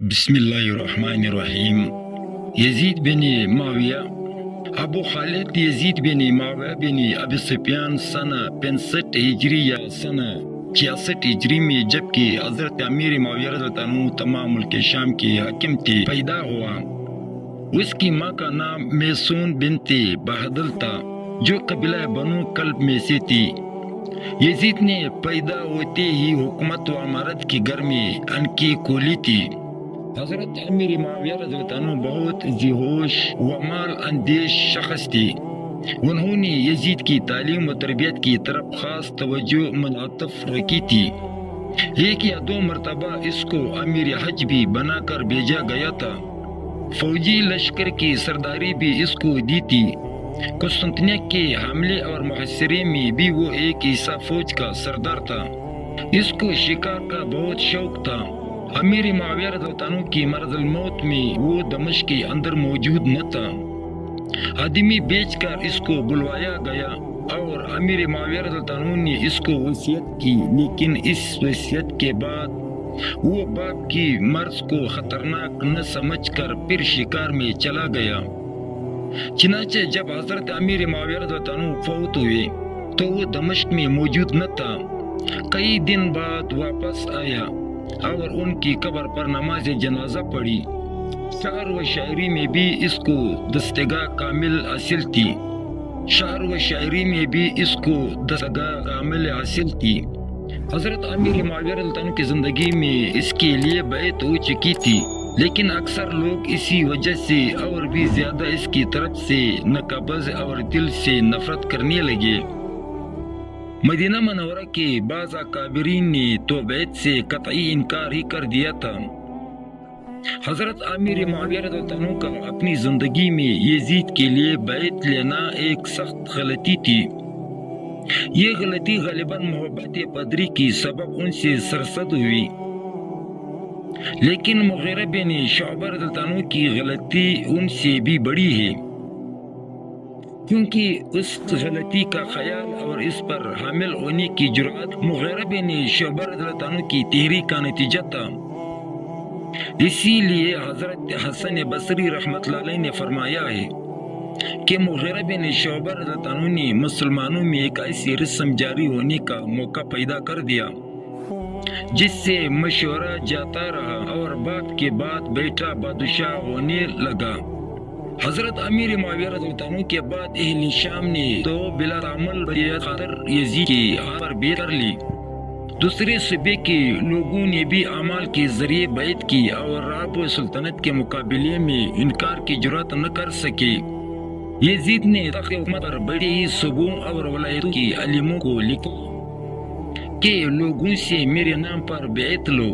بسم الله الرحمن الرحيم. يزيد بن معاوية ابو خالد يزيد بن معاوية بن ابي سفيان سنہ 65 ہجریہ سنہ 66 ہجری میں جبکہ حضرت امیر معاویہ رضی اللہ عنہ تمام ملک شام کے حاکم تھے پیدا ہوا۔ اس کی ماں کا نام میسون بنت بہدل تھا جو قبیلہ بنو کلب میں سے تھی۔ یزید نے پیدا ہوتے ہی حکومت و امارت کی گھر میں ان کی کولی تھی۔ حضرت امیر معاویہ رضی اللہ عنہ بہت ذیہوش و مال اندیش شخص تھے۔ انہوں نے یزید کی تعلیم و تربیت کی طرف خاص توجہ منعطف رکھی تھی۔ ایک یا دو مرتبہ اس کو امیر حج بھی بنا کر بھیجا گیا تھا۔ فوجی لشکر کی سرداری بھی اس کو دی تھی۔ قسطنطنیہ کے حملے اور محاصرے میں بھی وہ ایک حصہ فوج کا سردار تھا۔ اس کو شکار کا بہت شوق تھا۔ امیر معاویہ رضی اللہ عنہ کی مرض الموت میں وہ دمشق کے اندر موجود نہ تھا۔ آدمی بیچ کر اس کو بلوایا گیا اور امیر معاویہ رضی اللہ عنہ نے اس کو وصیت کی، لیکن اس وصیت کے بعد وہ باپ کی مرض کو خطرناک نہ سمجھ کر پھر شکار میں چلا گیا۔ چنانچہ جب حضرت امیر معاویہ رضی اللہ عنہ فوت ہوئے تو وہ دمشق میں موجود نہ تھا۔ کئی دن بعد واپس آیا اور ان کی قبر پر نماز جنازہ پڑھی۔ شعر و شاعری میں بھی اس کو دستگاہ کامل حاصل تھی۔ حضرت امیر معاویہ رضی اللہ عنہ کی زندگی میں اس کے لیے بیعت ہو چکی تھی، لیکن اکثر لوگ اسی وجہ سے اور بھی زیادہ اس کی طرف سے ناقابض اور دل سے نفرت کرنے لگے۔ مدینہ منورہ کے بعض اکابرین نے تو بیعت سے قطعی انکار ہی کر دیا تھا۔ حضرت امیر معاویہ رضی اللہ عنہ کا اپنی زندگی میں یزید کے لیے بیعت لینا ایک سخت غلطی تھی۔ یہ غلطی غالباً محبت پدری کی سبب ان سے سرزد ہوئی، لیکن مغیرہ بن شعبہ رضی اللہ عنہ کی غلطی ان سے بھی بڑی ہے، کیونکہ اس غلطی کا خیال اور اس پر حامل ہونے کی جرأت مغیرہ بن شعبہ رضی اللہ عنہ کی تحریک کا نتیجہ تھا۔ اسی لیے حضرت حسن بصری رحمۃ اللہ علیہ نے فرمایا ہے کہ مغیرہ بن شعبہ رضی اللہ عنہ نے مسلمانوں میں ایک ایسی رسم جاری ہونے کا موقع پیدا کر دیا جس سے مشورہ جاتا رہا اور باپ کے بعد بیٹا بادشاہ ہونے لگا۔ حضرت امیر معاویہ رضی اللہ عنہ کے بعد اہل شام نے تو بلا تعمل خاطر یزید کی ہاتھ پر بیعت کر لی۔ دوسرے صوبے کے لوگوں نے بھی اعمال کے ذریعے بیعت کی اور رعب و سلطنت کے مقابلے میں انکار کی جرأت نہ کر سکے۔ یزید نے تخت حکومت پر بڑے ہی صوبوں اور ولایتوں کے عالموں کو لکھا کہ لوگوں سے میرے نام پر بیعت لو۔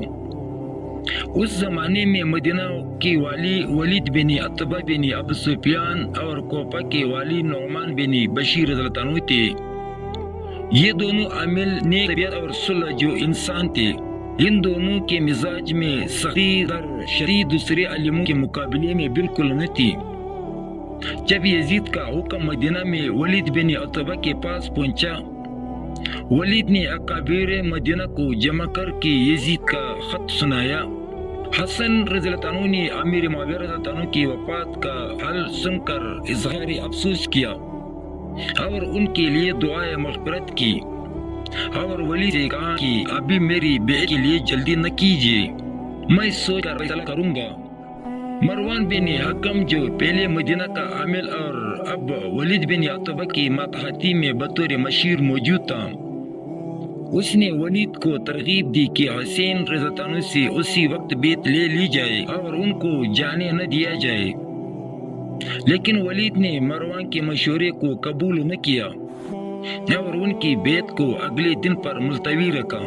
اس زمانے میں مدینہ کے والی ولید بن عتبہ بن ابو سفیان اور کوفہ کے والی نعمان بن بشیر رضی اللہ عنہ تھے۔ یہ دونوں عامل نیک طبیعت اور صلح جو انسان تھے۔ ان دونوں کے مزاج میں سختی در شدید دوسرے عالموں کے مقابلے میں بالکل نہ تھی۔ جب یزید کا حکم مدینہ میں ولید بن عتبہ کے پاس پہنچا، ولید نے اکابر مدینہ کو جمع کر کے یزید کا خط سنایا۔ حسن رضی اللہ عنہ نے امیر معاویہ رضی اللہ عنہ کی وفات کا حال سن کر اظہار افسوس کیا اور ان کے لیے دعائے مغفرت کی اور ولید سے کہا کہ ابھی میری بیعت کے لیے جلدی نہ کیجیے، میں سوچ کر فیصلہ کروں گا۔ مروان بن حکم جو پہلے مدینہ کا عامل اور اب ولید بن عتبہ کی ماتحتی میں بطور مشیر موجود تھا، اس نے ولید کو ترغیب دی کہ حسین رضی اللہ عنہ سے اسی وقت بیعت لے لی جائے اور ان کو جانے نہ دیا جائے، لیکن ولید نے مروان کے مشورے کو قبول نہ کیا اور ان کی بیعت کو اگلے دن پر ملتوی رکھا۔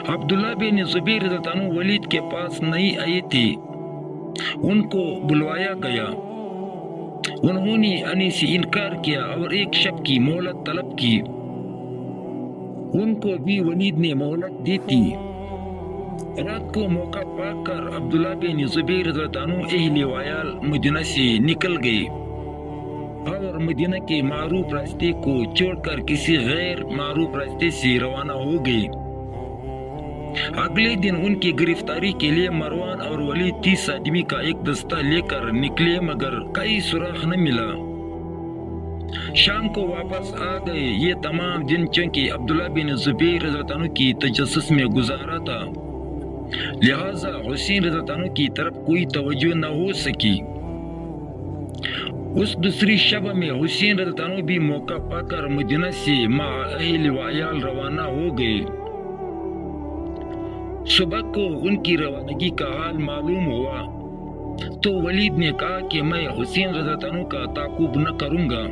عبداللہ بن زبیر رضی اللہ عنہ ولید کے پاس نہیں آئے تھے، ان کو بلوایا گیا۔ انہوں نے آنے سے انکار کیا اور ایک شب کی مہلت طلب کی۔ ان کو بھی ولید نے مہلت دی تھی۔ رات کو موقع پا کر عبداللہ بن زبیر رضی اللہ عنہ اہل ویال مدینہ سے نکل گئے اور مدینہ کے معروف راستے کو چھوڑ کر کسی غیر معروف راستے سے روانہ ہو گئے۔ اگلے دن ان کی گرفتاری کے لیے مروان اور ولید 30 آدمی کا ایک دستہ لے کر نکلے مگر کوئی سراغ نہ ملا۔ شام کو واپس آ گئے۔ یہ تمام دن چونکہ عبداللہ بن زبیر رضی اللہ عنہ کی تجسس میں گزارا تھا، لہذا حسین رضی اللہ عنہ کی طرف کوئی توجہ نہ ہو سکی۔ اس دوسری شب میں حسین رضی اللہ عنہ بھی موقع پا کر مدینہ سے مع اہل و عیال روانہ ہو گئے۔ صبح کو ان کی روانگی کا حال معلوم ہوا تو ولید نے کہا کہ میں حسین رضی اللہ عنہ کا تعاقب نہ کروں گا،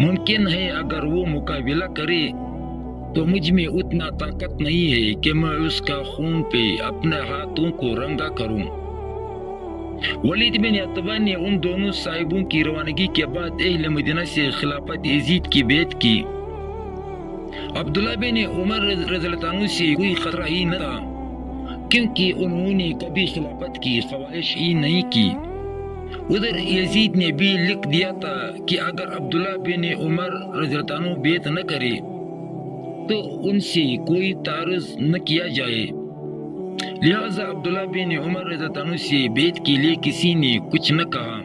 ممکن ہے اگر وہ مقابلہ کرے تو مجھ میں اتنا طاقت نہیں ہے کہ میں اس کا خون پہ اپنے ہاتھوں کو رنگا کروں۔ ولید بن عتبہ نے ان دونوں صاحبوں کی روانگی کے بعد اہل مدینہ سے خلافت یزید کی بیعت کی۔ عبداللہ بن عمر رضی اللہ عنہ سے کوئی خطرہ ہی نہ تھا کیونکہ انہوں نے کبھی خلافت کی خواہش ہی نہیں کی۔ ادھر یزید نے بھی لکھ دیا تھا کہ اگر عبداللہ بن عمر رضی اللہ عنہ بیعت نہ کرے تو ان سے کوئی تعرض نہ کیا جائے، لہذا عبداللہ بن عمر رضی اللہ عنہ سے بیعت کے لیے کسی نے کچھ نہ کہا۔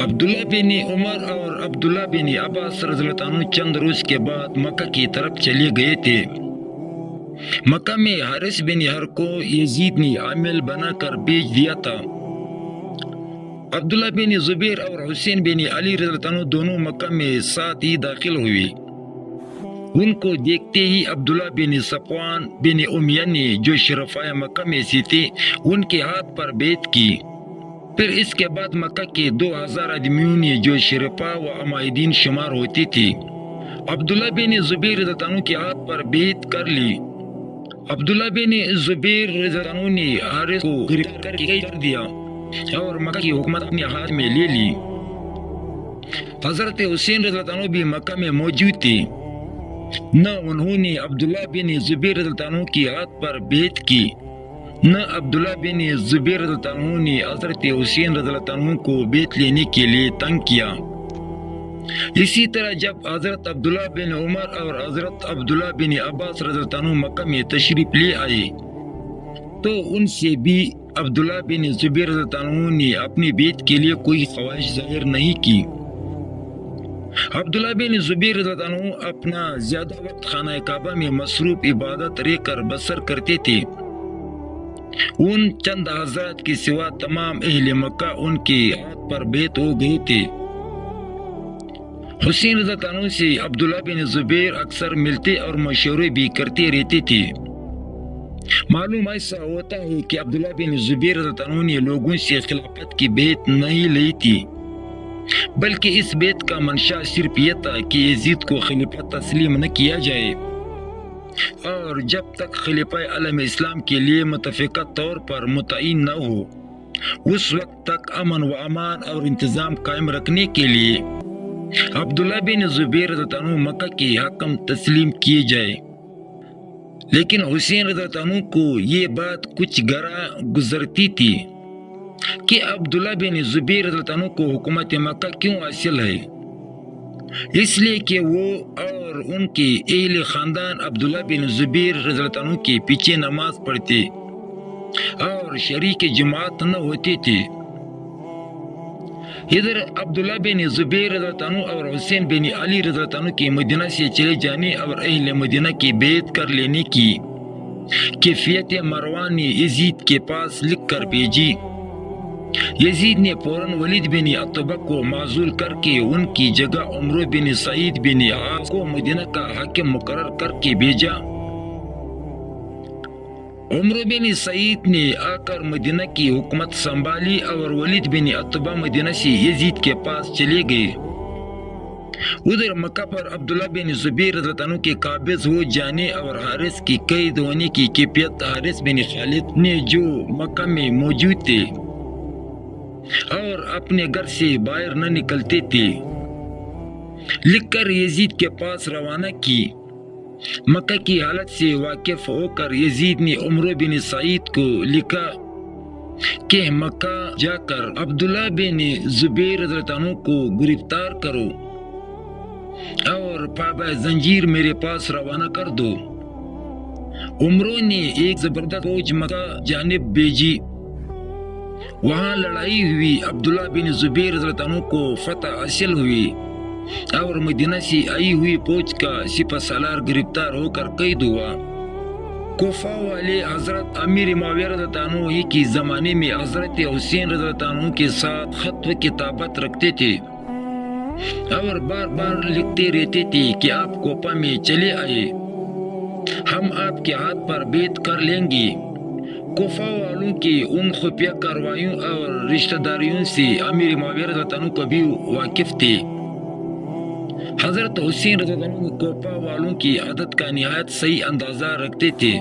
عبداللہ بن عمر اور عبداللہ بن عباس رضی اللہ عنہ چند روز کے بعد مکہ کی طرف چلے گئے تھے۔ مکہ میں حارث بن حر کو یزید نے عامل بنا کر بھیج دیا تھا۔ عبداللہ بن زبیر اور حسین بن علی رضی اللہ عنہ دونوں مکہ میں ساتھ ہی داخل ہوئے۔ ان کو دیکھتے ہی عبداللہ بن صفوان بن امیہ نے جو شرفائے مکہ میں سے تھے ان کے ہاتھ پر بیعت کی۔ پھر اس کے بعد مکہ کے 2000 آدمیوں نے جو شرفاء و عمائدین شمار ہوتے تھے عبداللہ بن زبیر رضی اللہ عنہ کے ہاتھ پر بیعت کر لی۔ عبداللہ بن زبیر رضی اللہ عنہ نے حارث کو گرفتار کر کے قید کر دیا اور مکہ کی حکومت اپنے ہاتھ میں لے لی۔ حضرت حسین رضی اللہ عنہ بھی مکہ میں موجود تھے، نہ انہوں نے عبداللہ بن زبیر رضی اللہ عنہ کے ہاتھ پر بیعت کی، نہ عبداللہ بن زبیر رضی اللہ عنہ نے حضرت حسین رضی اللہ عنہ کو بیعت لینے کے لیے تنگ کیا۔ اسی طرح جب حضرت عبداللہ بن عمر اور حضرت عبداللہ بن عباس رضی اللہ عنہ مکہ میں تشریف لے آئے تو ان سے بھی عبداللہ بن زبیر رضی اللہ عنہ نے اپنی بیعت کے لیے کوئی خواہش ظاہر نہیں کی۔ عبداللہ بن زبیر رضی اللہ عنہ اپنا زیادہ وقت خانہ کعبہ میں مصروف عبادت رہ کر بسر کرتے تھے۔ ان چند حضرات کے سوا تمام اہل مکہ ان کے ہاتھ پر بیعت ہو گئے تھے۔ حسین رضی اللہ عنہ سے عبداللہ بن زبیر اکثر ملتے اور مشورے بھی کرتے رہتے تھے۔ معلوم ایسا ہوتا ہے کہ عبداللہ بن زبیر رضی اللہ عنہ نے لوگوں سے خلافت کی بیعت نہیں لی تھی، بلکہ اس بیعت کا منشا صرف یہ تھا کہ یزید کو خلیفہ تسلیم نہ کیا جائے اور جب تک خلیفہ عالم اسلام کے لیے متفقہ طور پر متعین نہ ہو اس وقت تک امن و امان اور انتظام قائم رکھنے کے لیے عبداللہ بن زبیر رضی اللہ عنہ مکہ کے حاکم تسلیم کیے جائے۔ لیکن حسین رضی اللہ عنہ کو یہ بات کچھ گراں گزرتی تھی کہ عبداللہ بن زبیر رضی اللہ عنہ کو حکومت مکہ کیوں حاصل ہے، اس لیے کہ وہ اور ان کے اہل خاندان عبداللہ بن زبیر رضی اللہ عنہ کے پیچھے نماز پڑھتے اور شریک جماعت نہ ہوتے تھے۔ ادھر عبداللہ بن زبیر رضی اللہ عنہ اور حسین بن علی رضی اللہ عنہ کے مدینہ سے چلے جانے اور اہل مدینہ کی بیعت کر لینے کی کیفیت مروان نے یزید کے پاس لکھ کر بھیجی۔ یزید نے فوراً ولید بن عتبہ کو معزول کر کے ان کی جگہ عمرو بن سعید بن عاص کو مدینہ کا حاکم مقرر کر کے بھیجا۔ عمرو بن سعید نے آ کر مدینہ کی حکومت سنبھالی اور ولید بن عتبہ مدینہ سے یزید کے پاس چلے گئے۔ ادھر مکہ پر عبداللہ بن زبیر رضی اللہ عنہ کے قابض ہو جانے اور حارث کی قید ہونے کی کیفیت حارث بن خالد نے جو مکہ میں موجود تھے اور اپنے گھر سے باہر نہ نکلتے تھے لکھ کر یزید کے پاس روانہ کی۔ مکہ کی حالت سے واقف ہو کر یزید نے عمرو بن سعید کو لکھا کہ مکہ جا کر عبداللہ بن زبیر رضی اللہ عنہ کو گرفتار کرو اور پابہ زنجیر میرے پاس روانہ کر دو۔ عمروں نے ایک زبردست فوج مکہ جانب بھیجی. وہاں لڑائی ہوئی. عبداللہ بن زبیر رضی اللہ عنہ کو فتح حاصل ہوئی اور مدینہ سے آئی ہوئی فوج کا سپہ سالار گرفتار ہو کر قید ہوا. کوفہ والے حضرت امیر معاویہ رضی اللہ عنہ کے زمانے میں حضرت حسین رضی اللہ عنہ کے ساتھ خط و کتابت رکھتے تھے اور بار بار لکھتے رہتے تھے کہ آپ کوفہ میں چلے آئے، ہم آپ کے ہاتھ پر بیعت کر لیں گے. کوفہ والوں کی ان خفیہ کارروائیوں اور رشتہ داریوں سے امیر معاویہ رضی اللہ عنہ کو بھی واقف تھے. حضرت حسین رضی اللہ عنہ کوفہ والوں کی عادت کا نہایت صحیح اندازہ رکھتے تھے.